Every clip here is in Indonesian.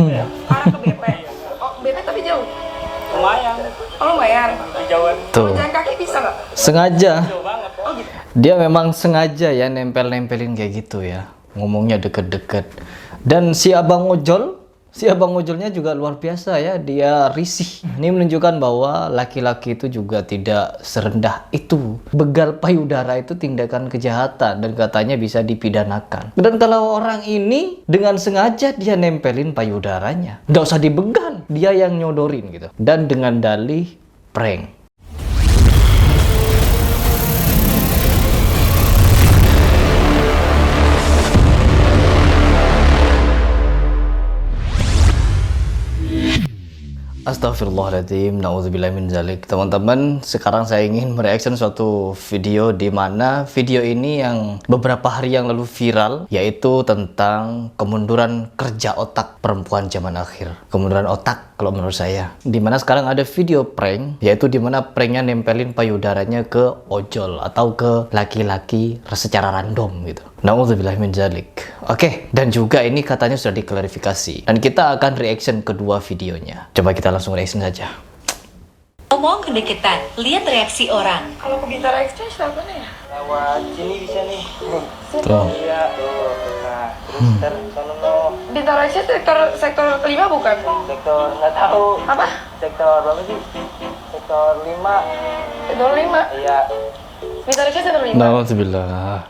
Arah ke BP. Oh, BP tapi jauh. Lumayan. Oh, lumayan. Jauhan. Tuh. Jalan kaki bisa nggak? Sengaja. Oh, gitu. Dia memang sengaja ya nempel-nempelin kayak gitu ya. Ngomongnya deket-deket. Dan si abang ojolnya juga luar biasa ya. Dia risih. Ini menunjukkan bahwa laki-laki itu juga tidak serendah itu. Begal payudara itu tindakan kejahatan dan katanya bisa dipidanakan. Dan kalau orang ini dengan sengaja dia nempelin payudaranya, nggak usah dibegal, dia yang nyodorin gitu. Dan dengan dalih prank. Astagfirullahaladzim, na'udzubillahi min dzalik. Teman-teman, sekarang saya ingin mereaction suatu video di mana video ini yang beberapa hari yang lalu viral, yaitu tentang kemunduran kerja otak perempuan zaman akhir. Kemunduran otak kalau menurut saya. Dimana sekarang ada video prank, yaitu dimana pranknya nempelin payudaranya ke ojol atau ke laki-laki secara random gitu. Na'udzubillahi min dzalik. Oke, dan juga ini katanya sudah diklarifikasi. Dan kita akan reaction kedua videonya. Coba kita langsung reaction saja. Ngomong kedeketan, lihat reaksi orang. Kalau ke Bintara Exchange siapa nih ya? Lewat sini bisa nih. Tuh. Iya, tuh. Nah, terus ntar sono no. Bintara Exchange sektor 5 bukan? Sektor nggak tahu. Apa? Sektor berapa sih? Sektor 5. Sektor 5. Iya. Bintara Exchange sektor 5. Na'udzubillah.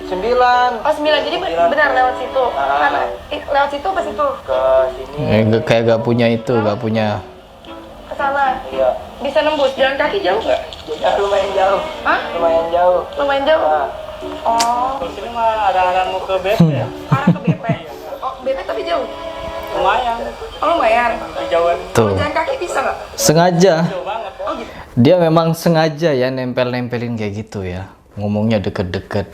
9. Oh, 9. Jadi benar lewat situ. Karena lewat situ apa situ? Ke sini. Kayak gak punya itu, gak punya. Ke sana. Iya. Bisa nembus. Jalan kaki jauh nggak? Lumayan jauh. Hah? Lumayan jauh. Lumayan jauh. Nah, Oh, di sini mah ada mau ke BP ya. arah ke BP. Oh, BP tapi jauh. Lumayan. Oh, lumayan. Jauhan. Tuh. Jalan kaki bisa nggak? Sengaja. Jauh banget. Oh, gitu. Dia memang sengaja ya nempel-nempelin kayak gitu ya. Ngomongnya deket-deket.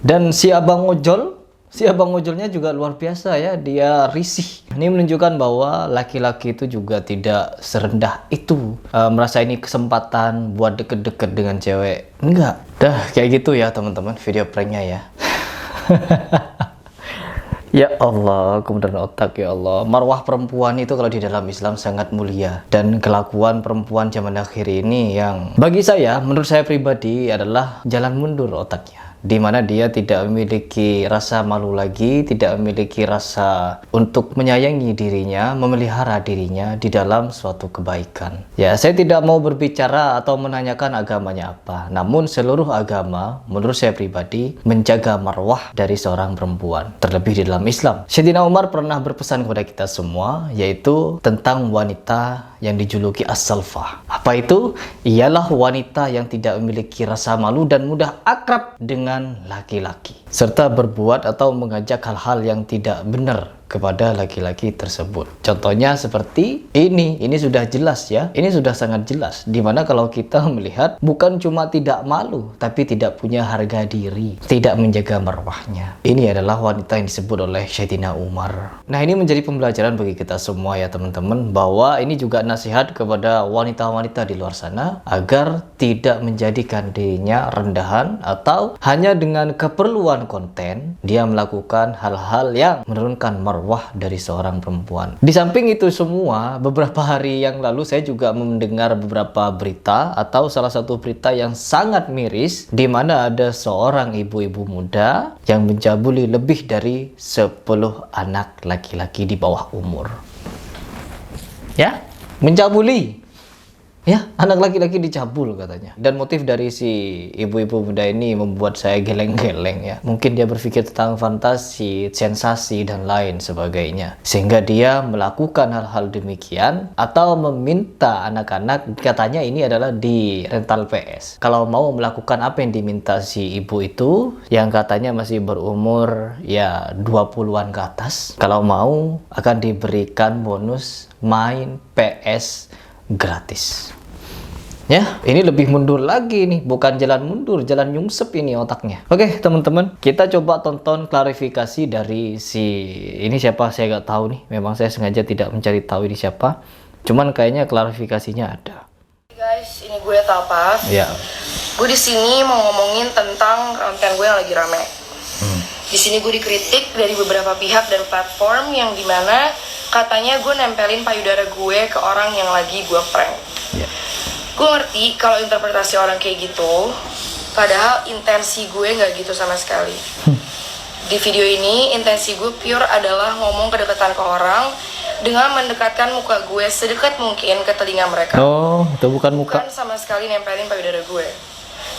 Dan si abang ojolnya juga luar biasa ya. Dia risih. Ini menunjukkan bahwa laki-laki itu juga tidak serendah itu. Merasa ini kesempatan buat deket-deket dengan cewek. Enggak. Dah kayak gitu ya teman-teman video pranknya ya. Ya Allah, kemudian otak ya Allah. Marwah perempuan itu kalau di dalam Islam sangat mulia. Dan kelakuan perempuan zaman akhir ini yang bagi saya, menurut saya pribadi adalah jalan mundur otaknya. Di mana dia tidak memiliki rasa malu lagi, tidak memiliki rasa untuk menyayangi dirinya, memelihara dirinya di dalam suatu kebaikan. Ya, saya tidak mau berbicara atau menanyakan agamanya apa. Namun seluruh agama, menurut saya pribadi, menjaga marwah dari seorang perempuan. Terlebih di dalam Islam. Sayyidina Umar pernah berpesan kepada kita semua, yaitu tentang wanita yang dijuluki as-salfah. Apa itu? Ialah wanita yang tidak memiliki rasa malu dan mudah akrab dengan laki-laki, serta berbuat atau mengajak hal-hal yang tidak benar kepada laki-laki tersebut. Contohnya seperti ini sudah jelas ya, ini sudah sangat jelas. Dimana kalau kita melihat bukan cuma tidak malu, tapi tidak punya harga diri, tidak menjaga marwahnya. Ini adalah wanita yang disebut oleh Sayyidina Umar. Nah, ini menjadi pembelajaran bagi kita semua ya teman-teman, bahwa ini juga nasihat kepada wanita-wanita di luar sana agar tidak menjadikan dirinya rendahan atau hanya dengan keperluan konten dia melakukan hal-hal yang menurunkan marwah dari seorang perempuan. Di samping itu semua, beberapa hari yang lalu saya juga mendengar beberapa berita atau salah satu berita yang sangat miris, di mana ada seorang ibu-ibu muda yang mencabuli lebih dari 10 anak laki-laki di bawah umur. Ya, mencabuli. Ya, anak laki-laki dicabul katanya. Dan motif dari si ibu-ibu muda ini membuat saya geleng-geleng ya. Mungkin dia berpikir tentang fantasi, sensasi, dan lain sebagainya. Sehingga dia melakukan hal-hal demikian atau meminta anak-anak, katanya ini adalah di rental PS. Kalau mau melakukan apa yang diminta si ibu itu, yang katanya masih berumur ya 20-an ke atas, kalau mau akan diberikan bonus main PS gratis. Ya, ini lebih mundur lagi nih, bukan jalan mundur, jalan nyungsep ini otaknya. Oke, teman-teman, kita coba tonton klarifikasi dari ini siapa saya nggak tahu nih. Memang saya sengaja tidak mencari tahu ini siapa. Cuman kayaknya klarifikasinya ada. Guys, ini gue Talpas. Ya. Gue di sini mau ngomongin tentang konten gue yang lagi rame. Di sini gue dikritik dari beberapa pihak dan platform yang dimana katanya gue nempelin payudara gue ke orang yang lagi gue prank. Gue ngerti kalau interpretasi orang kayak gitu, padahal intensi gue nggak gitu sama sekali. Di video ini, intensi gue pure adalah ngomong kedekatan ke orang dengan mendekatkan muka gue sedekat mungkin ke telinga mereka. Oh, itu bukan muka. Bukan sama sekali nempelin payudara gue.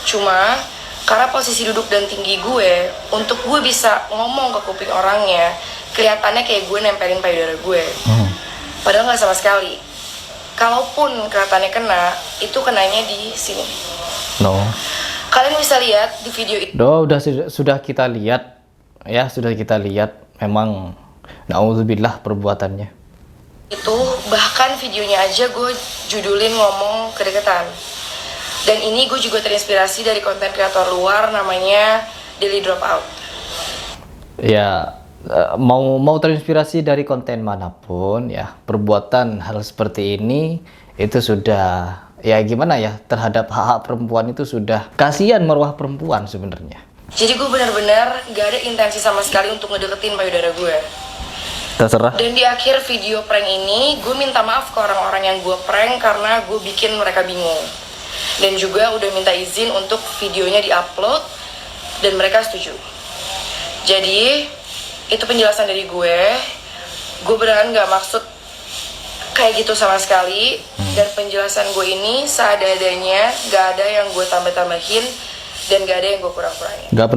Cuma karena posisi duduk dan tinggi gue, untuk gue bisa ngomong ke kuping orangnya, kelihatannya kayak gue nempelin payudara gue. Padahal nggak sama sekali. Kalaupun kelihatannya kena, itu kenanya di sini. No. Kalian bisa lihat di video itu. Sudah kita lihat, ya sudah kita lihat. Memang, naudzubillah perbuatannya. Itu bahkan videonya aja gue judulin ngomong kedekatan. Dan ini gue juga terinspirasi dari konten kreator luar namanya Daily Dropout. Ya, mau terinspirasi dari konten manapun ya, perbuatan hal seperti ini itu sudah ya gimana ya, terhadap hak-hak perempuan itu sudah kasihan marwah perempuan sebenarnya. Jadi gue benar-benar gak ada intensi sama sekali untuk ngedeketin payudara gue. Terserah. Dan di akhir video prank ini, gue minta maaf ke orang-orang yang gue prank karena gue bikin mereka bingung. Dan juga udah minta izin untuk videonya diupload dan mereka setuju. Jadi itu penjelasan dari gue. Gue beneran gak maksud kayak gitu sama sekali. Dan penjelasan gue ini seadanya, gak ada yang gue tambah-tambahin dan gak ada yang gue kurang-kurangin. Gak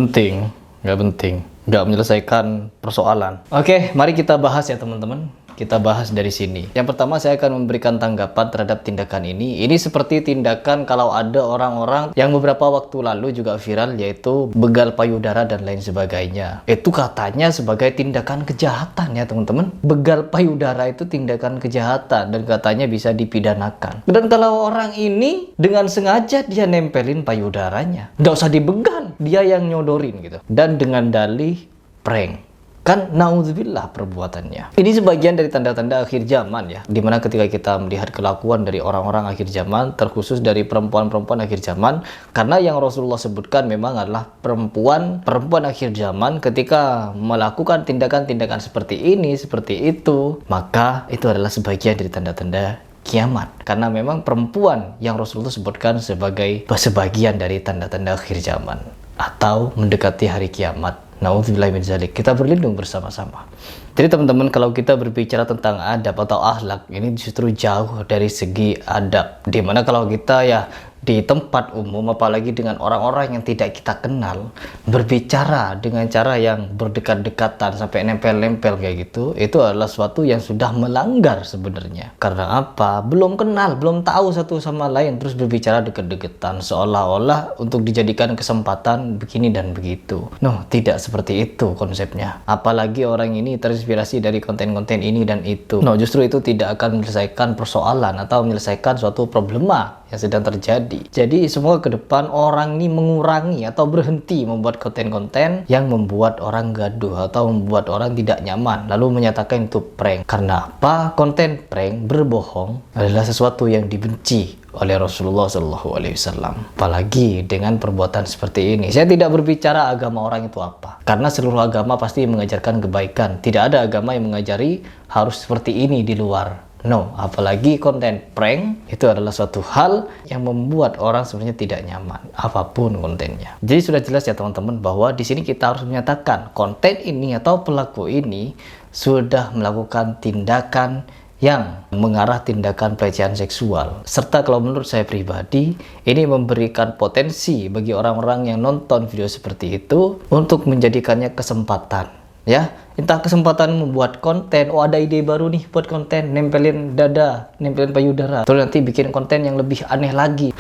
penting, gak menyelesaikan persoalan. Oke, mari kita bahas ya teman-teman. Kita bahas dari sini. Yang pertama, saya akan memberikan tanggapan terhadap tindakan ini. Ini seperti tindakan kalau ada orang-orang yang beberapa waktu lalu juga viral, yaitu begal payudara dan lain sebagainya. Itu katanya sebagai tindakan kejahatan ya teman-teman. Begal payudara itu tindakan kejahatan dan katanya bisa dipidanakan. Dan kalau orang ini dengan sengaja dia nempelin payudaranya, nggak usah dibegal, dia yang nyodorin gitu. Dan dengan dalih prank. Kan naudzubillah perbuatannya. Ini sebagian dari tanda-tanda akhir zaman ya. Dimana ketika kita melihat kelakuan dari orang-orang akhir zaman, terkhusus dari perempuan-perempuan akhir zaman, karena yang Rasulullah sebutkan memang adalah perempuan akhir zaman ketika melakukan tindakan-tindakan seperti ini, seperti itu, maka itu adalah sebagian dari tanda-tanda kiamat. Karena memang perempuan yang Rasulullah sebutkan sebagai sebagian dari tanda-tanda akhir zaman atau mendekati hari kiamat. Na'udzubillah min dzalik. Kita berlindung bersama-sama. Jadi teman-teman, kalau kita berbicara tentang adab atau akhlak, ini justru jauh dari segi adab. Dimana kalau kita ya di tempat umum, apalagi dengan orang-orang yang tidak kita kenal, berbicara dengan cara yang berdekat-dekatan sampai nempel-nempel kayak gitu, itu adalah suatu yang sudah melanggar sebenarnya. Karena apa? Belum kenal, belum tahu satu sama lain, terus berbicara deket-deketan seolah-olah untuk dijadikan kesempatan begini dan begitu. No, tidak seperti itu konsepnya. Apalagi orang ini terinspirasi dari konten-konten ini dan itu. No, justru itu tidak akan menyelesaikan persoalan atau menyelesaikan suatu problema yang sedang terjadi. Jadi semoga ke depan orang ini mengurangi atau berhenti membuat konten-konten yang membuat orang gaduh atau membuat orang tidak nyaman lalu menyatakan itu prank. Karena apa? Konten prank berbohong adalah sesuatu yang dibenci oleh Rasulullah SAW. Apalagi dengan perbuatan seperti ini. Saya tidak berbicara agama orang itu apa, karena seluruh agama pasti mengajarkan kebaikan. Tidak ada agama yang mengajari harus seperti ini di luar. No, apalagi konten prank itu adalah suatu hal yang membuat orang sebenarnya tidak nyaman apapun kontennya. Jadi sudah jelas ya teman-teman bahwa di sini kita harus menyatakan konten ini atau pelaku ini sudah melakukan tindakan yang mengarah tindakan pelecehan seksual. Serta kalau menurut saya pribadi, ini memberikan potensi bagi orang-orang yang nonton video seperti itu untuk menjadikannya kesempatan. Ya, entah kesempatan membuat konten, oh ada ide baru nih buat konten, nempelin dada, nempelin payudara, terus nanti bikin konten yang lebih aneh lagi.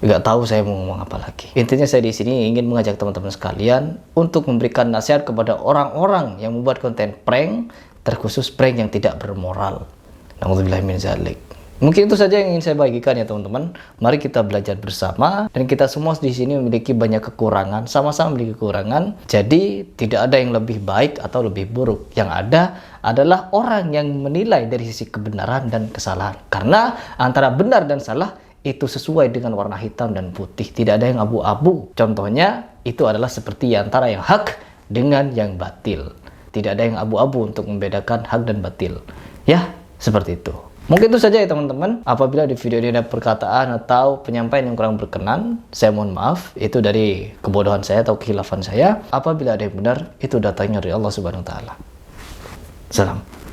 Nggak tahu saya mau ngomong apa lagi. Intinya saya di sini ingin mengajak teman-teman sekalian untuk memberikan nasihat kepada orang-orang yang membuat konten prank, terkhusus prank yang tidak bermoral. Na'udzubillah min dzalik. Mungkin itu saja yang ingin saya bagikan ya teman-teman. Mari kita belajar bersama, dan kita semua di sini memiliki banyak kekurangan, sama-sama memiliki kekurangan. Jadi tidak ada yang lebih baik atau lebih buruk. Yang ada adalah orang yang menilai dari sisi kebenaran dan kesalahan. Karena antara benar dan salah itu sesuai dengan warna hitam dan putih, tidak ada yang abu-abu. Contohnya itu adalah seperti antara yang hak dengan yang batil. tidak ada yang abu-abu untuk membedakan hak dan batil. Ya, seperti itu. Mungkin itu saja ya teman-teman. Apabila di video ini ada perkataan atau penyampaian yang kurang berkenan, saya mohon maaf. Itu dari kebodohan saya atau kekhilafan saya. Apabila ada yang benar, itu datangnya dari Allah Subhanahu wa taala. Salam.